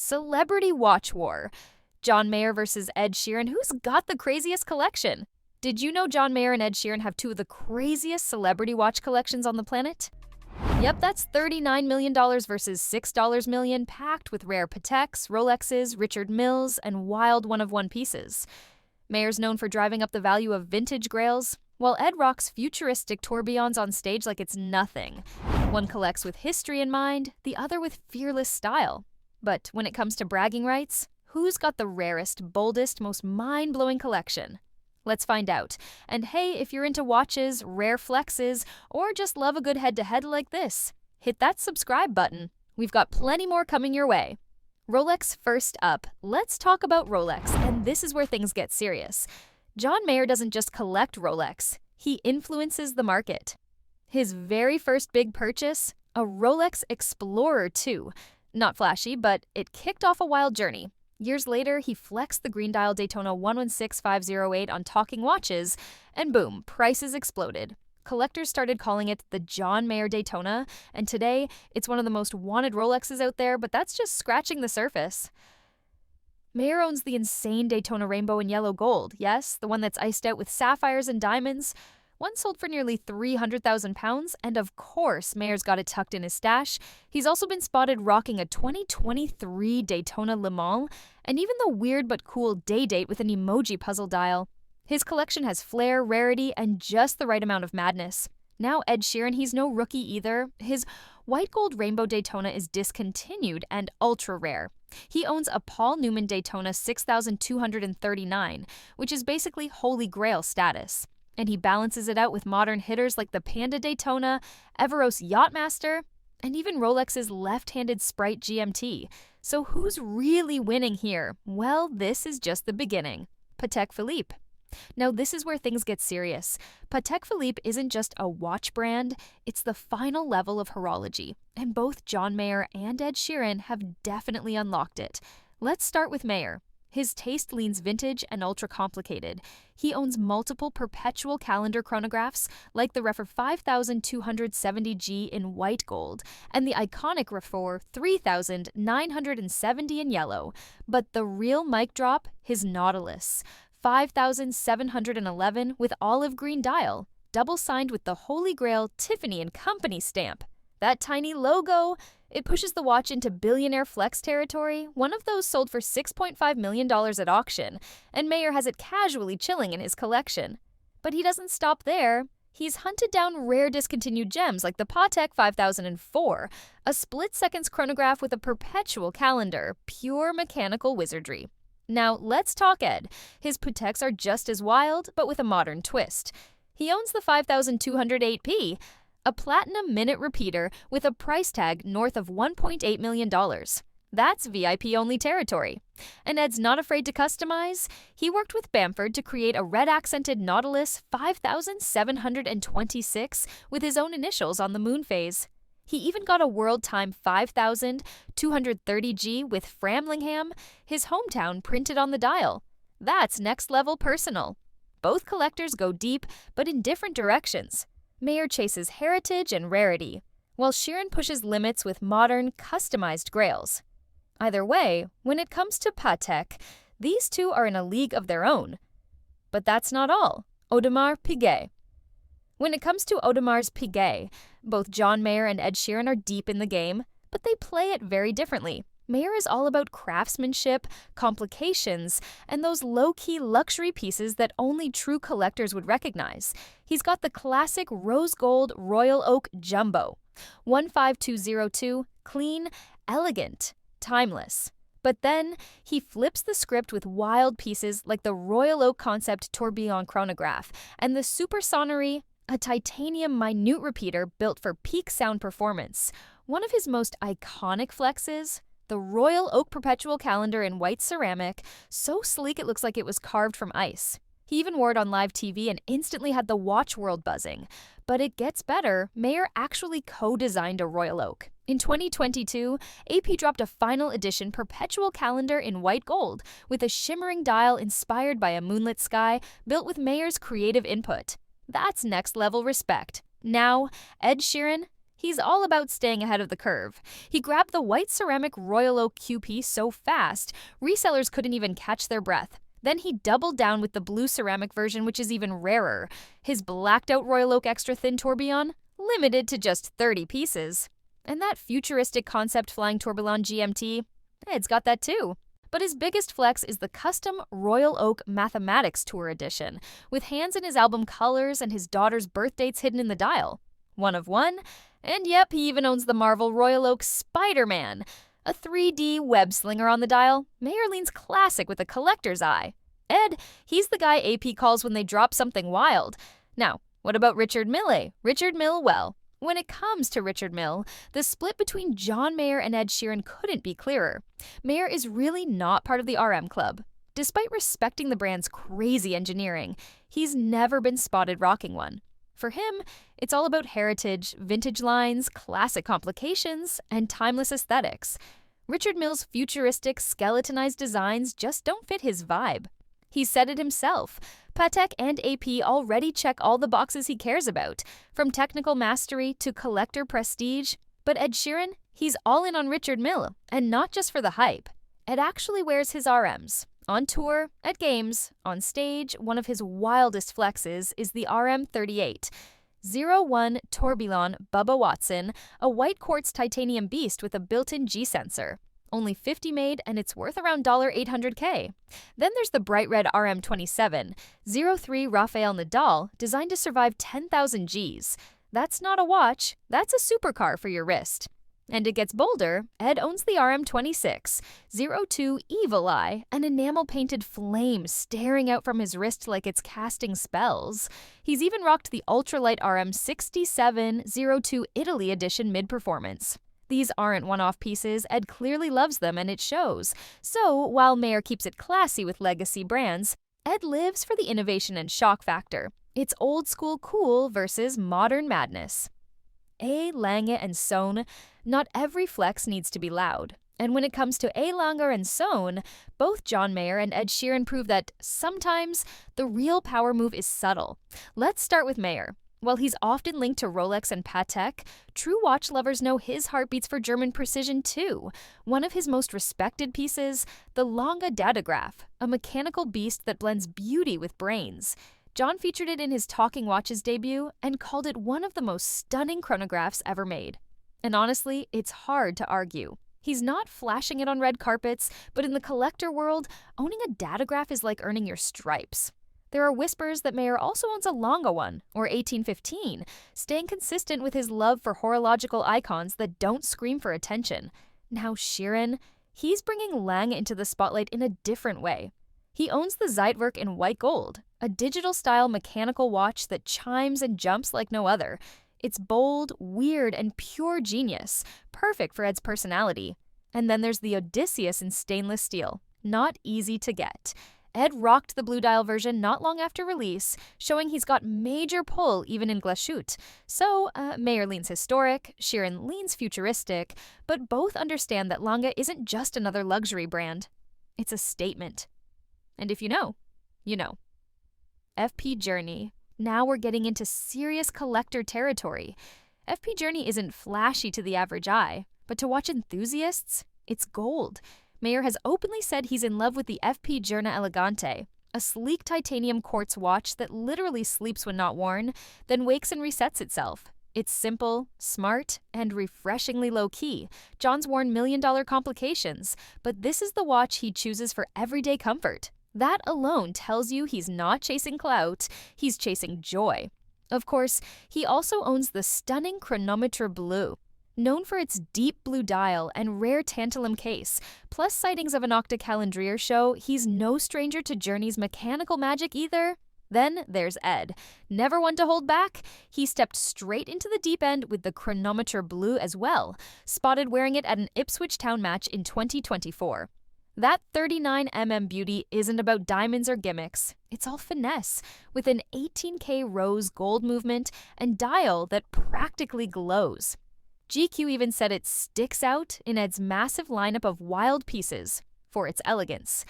Celebrity Watch War. John Mayer versus Ed Sheeran. Who's got the craziest collection? Did you know John Mayer and Ed Sheeran have two of the craziest celebrity watch collections on the planet? Yep, that's $39 million versus $6 million, packed with rare Pateks, Rolexes, Richard Milles, and wild one-of-one pieces. Mayer's known for driving up the value of vintage grails, while Ed rocks futuristic tourbillons on stage like it's nothing. One collects with history in mind, the other with fearless style. But when it comes to bragging rights, who's got the rarest, boldest, most mind-blowing collection? Let's find out. And hey, if you're into watches, rare flexes, or just love a good head-to-head like this, hit that subscribe button. We've got plenty more coming your way. Rolex first up. Let's talk about Rolex, and this is where things get serious. John Mayer doesn't just collect Rolex, he influences the market. His very first big purchase? A Rolex Explorer 2. Not flashy, but it kicked off a wild journey. Years later, he flexed the green dial Daytona 116508 on Talking Watches, and boom, prices exploded. Collectors started calling it the John Mayer Daytona, and today, it's one of the most wanted Rolexes out there, but that's just scratching the surface. Mayer owns the insane Daytona Rainbow in yellow gold, yes, the one that's iced out with sapphires and diamonds. One sold for nearly £300,000, and of course, Mayer's got it tucked in his stash. He's also been spotted rocking a 2023 Daytona Le Mans, and even the weird but cool day date with an emoji puzzle dial. His collection has flair, rarity, and just the right amount of madness. Now Ed Sheeran, he's no rookie either. His white gold rainbow Daytona is discontinued and ultra rare. He owns a Paul Newman Daytona 6239, which is basically holy grail status. And he balances it out with modern hitters like the Panda Daytona, Everos Yachtmaster, and even Rolex's left-handed Sprite GMT. So who's really winning here? Well, this is just the beginning. Patek Philippe. Now this is where things get serious. Patek Philippe isn't just a watch brand, it's the final level of horology. And both John Mayer and Ed Sheeran have definitely unlocked it. Let's start with Mayer. His taste leans vintage and ultra-complicated. He owns multiple perpetual calendar chronographs, like the Refer 5270G in white gold, and the iconic Refer 3970 in yellow. But the real mic drop, his Nautilus, 5711 with olive green dial, double-signed with the Holy Grail Tiffany & Company stamp. That tiny logo, it pushes the watch into billionaire flex territory. One of those sold for $6.5 million at auction, and Mayer has it casually chilling in his collection. But he doesn't stop there. He's hunted down rare discontinued gems like the Patek 5004, a split-seconds chronograph with a perpetual calendar, pure mechanical wizardry. Now, let's talk Ed. His Pateks are just as wild, but with a modern twist. He owns the 5208P, a platinum minute repeater with a price tag north of $1.8 million. That's VIP-only territory. And Ed's not afraid to customize. He worked with Bamford to create a red-accented Nautilus 5726 with his own initials on the moon phase. He even got a World Time 5230G with Framlingham, his hometown, printed on the dial. That's next-level personal. Both collectors go deep, but in different directions. Mayer chases heritage and rarity, while Sheeran pushes limits with modern, customized grails. Either way, when it comes to Patek, these two are in a league of their own. But that's not all. Audemars Piguet. When it comes to Audemars Piguet, both John Mayer and Ed Sheeran are deep in the game, but they play it very differently. Mayer is all about craftsmanship, complications, and those low-key luxury pieces that only true collectors would recognize. He's got the classic rose gold Royal Oak Jumbo, 15202, clean, elegant, timeless. But then, he flips the script with wild pieces like the Royal Oak Concept Tourbillon chronograph and the Super Sonnery, a titanium minute repeater built for peak sound performance. One of his most iconic flexes, the Royal Oak Perpetual Calendar in white ceramic, so sleek it looks like it was carved from ice. He even wore it on live TV and instantly had the watch world buzzing. But it gets better. Mayer actually co-designed a Royal Oak. In 2022, AP dropped a final edition perpetual calendar in white gold with a shimmering dial inspired by a moonlit sky built with Mayer's creative input. That's next-level respect. Now, Ed Sheeran, He's all about staying ahead of the curve. He grabbed the white ceramic Royal Oak QP so fast, resellers couldn't even catch their breath. Then he doubled down with the blue ceramic version, which is even rarer. His blacked-out Royal Oak extra thin tourbillon, limited to just 30 pieces. And that futuristic concept flying tourbillon GMT, it's got that too. But his biggest flex is the custom Royal Oak Mathematics Tour edition, with hands in his album colors and his daughter's birth dates hidden in the dial. One of one, and yep, he even owns the Marvel Royal Oak Spider-Man, a 3D web slinger on the dial. Mayer leans classic with a collector's eye. Ed, he's the guy AP calls when they drop something wild. Now, what about Richard Mille? Richard Mille, well, when it comes to Richard Mille, the split between John Mayer and Ed Sheeran couldn't be clearer. Mayer is really not part of the RM club. Despite respecting the brand's crazy engineering, he's never been spotted rocking one. For him, it's all about heritage, vintage lines, classic complications, and timeless aesthetics. Richard Mille's futuristic, skeletonized designs just don't fit his vibe. He said it himself. Patek and AP already check all the boxes he cares about, from technical mastery to collector prestige. But Ed Sheeran, he's all in on Richard Mille, and not just for the hype. Ed actually wears his RMs. On tour, at games, on stage, one of his wildest flexes is the RM38. 01 Tourbillon Bubba Watson, a white quartz titanium beast with a built-in G-sensor. Only 50 made, and it's worth around $800K. Then there's the bright red RM27, 03 Rafael Nadal, designed to survive 10,000 Gs. That's not a watch, that's a supercar for your wrist. And it gets bolder. Ed owns the RM26, 02 Evil Eye, an enamel-painted flame staring out from his wrist like it's casting spells. He's even rocked the ultralight RM67 02 Italy edition mid-performance. These aren't one-off pieces, Ed clearly loves them and it shows. So, while Mayer keeps it classy with legacy brands, Ed lives for the innovation and shock factor. It's old-school cool versus modern madness. Lange and Söhne, not every flex needs to be loud. And when it comes to Lange and Söhne, both John Mayer and Ed Sheeran prove that sometimes the real power move is subtle. Let's start with Mayer. While he's often linked to Rolex and Patek, true watch lovers know his heart beats for German precision too. One of his most respected pieces, the Lange Datograph, a mechanical beast that blends beauty with brains. John featured it in his Talking Watches debut and called it one of the most stunning chronographs ever made. And honestly, it's hard to argue. He's not flashing it on red carpets, but in the collector world, owning a datograph is like earning your stripes. There are whispers that Mayer also owns a Lange one, or 1815, staying consistent with his love for horological icons that don't scream for attention. Now Sheeran, he's bringing Lange into the spotlight in a different way. He owns the Zeitwerk in white gold, a digital-style mechanical watch that chimes and jumps like no other. It's bold, weird, and pure genius, perfect for Ed's personality. And then there's the Odysseus in stainless steel, not easy to get. Ed rocked the blue dial version not long after release, showing he's got major pull even in glashütte. So, Mayer leans historic, Sheeran leans futuristic, but both understand that Lange isn't just another luxury brand. It's a statement. And if you know, you know. FP Journe. Now we're getting into serious collector territory. FP Journe isn't flashy to the average eye, but to watch enthusiasts, it's gold. Mayer has openly said he's in love with the FP Journe Elegante, a sleek titanium quartz watch that literally sleeps when not worn, then wakes and resets itself. It's simple, smart, and refreshingly low-key. John's worn million-dollar complications, but this is the watch he chooses for everyday comfort. That alone tells you he's not chasing clout, he's chasing joy. Of course, he also owns the stunning Chronometre Bleu. Known for its deep blue dial and rare tantalum case, plus sightings of an octacalendrier show, he's no stranger to Journe's mechanical magic either. Then there's Ed. Never one to hold back, he stepped straight into the deep end with the Chronometre Bleu as well, spotted wearing it at an Ipswich Town match in 2024. That 39mm beauty isn't about diamonds or gimmicks. It's all finesse, with an 18K rose gold movement and dial that practically glows. GQ even said it sticks out in Ed's massive lineup of wild pieces for its elegance.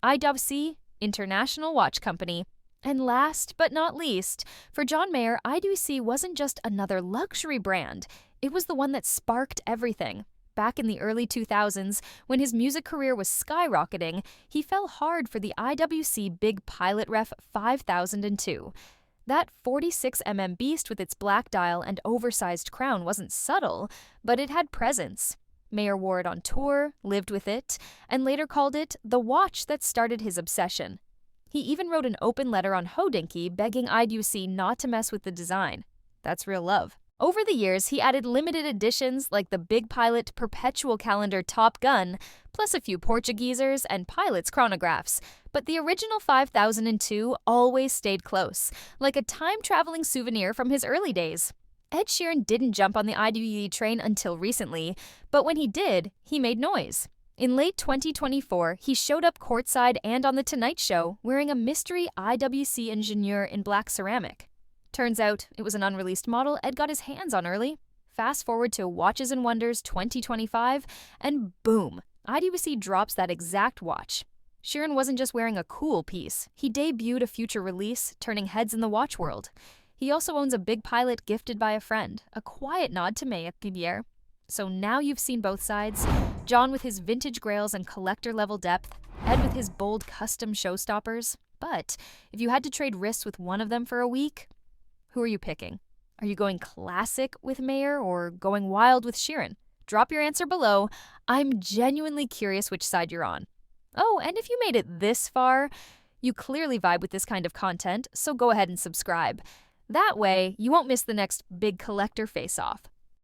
IWC, International Watch Company. And last but not least, for John Mayer, IWC wasn't just another luxury brand. It was the one that sparked everything. Back in the early 2000s, when his music career was skyrocketing, he fell hard for the IWC Big Pilot Ref 5002. That 46mm beast with its black dial and oversized crown wasn't subtle, but it had presence. Mayer wore it on tour, lived with it, and later called it the watch that started his obsession. He even wrote an open letter on Hodinkee begging IWC not to mess with the design. That's real love. Over the years, he added limited editions like the Big Pilot Perpetual Calendar Top Gun, plus a few Portuguesers and pilots' chronographs. But the original 5002 always stayed close, like a time-traveling souvenir from his early days. Ed Sheeran didn't jump on the IWC train until recently, but when he did, he made noise. In late 2024, he showed up courtside and on The Tonight Show wearing a mystery IWC Ingenieur in black ceramic. Turns out it was an unreleased model Ed got his hands on early. Fast forward to Watches and Wonders 2025, and boom, IWC drops that exact watch. Sheeran wasn't just wearing a cool piece, he debuted a future release, turning heads in the watch world. He also owns a Big Pilot gifted by a friend, a quiet nod to Mille Piguet. So now you've seen both sides. John with his vintage grails and collector-level depth, Ed with his bold custom showstoppers. But if you had to trade wrists with one of them for a week, who are you picking? Are you going classic with Mayer or going wild with Sheeran? Drop your answer below. I'm genuinely curious which side you're on. Oh, and if you made it this far, you clearly vibe with this kind of content, so go ahead and subscribe. That way, you won't miss the next big collector face-off.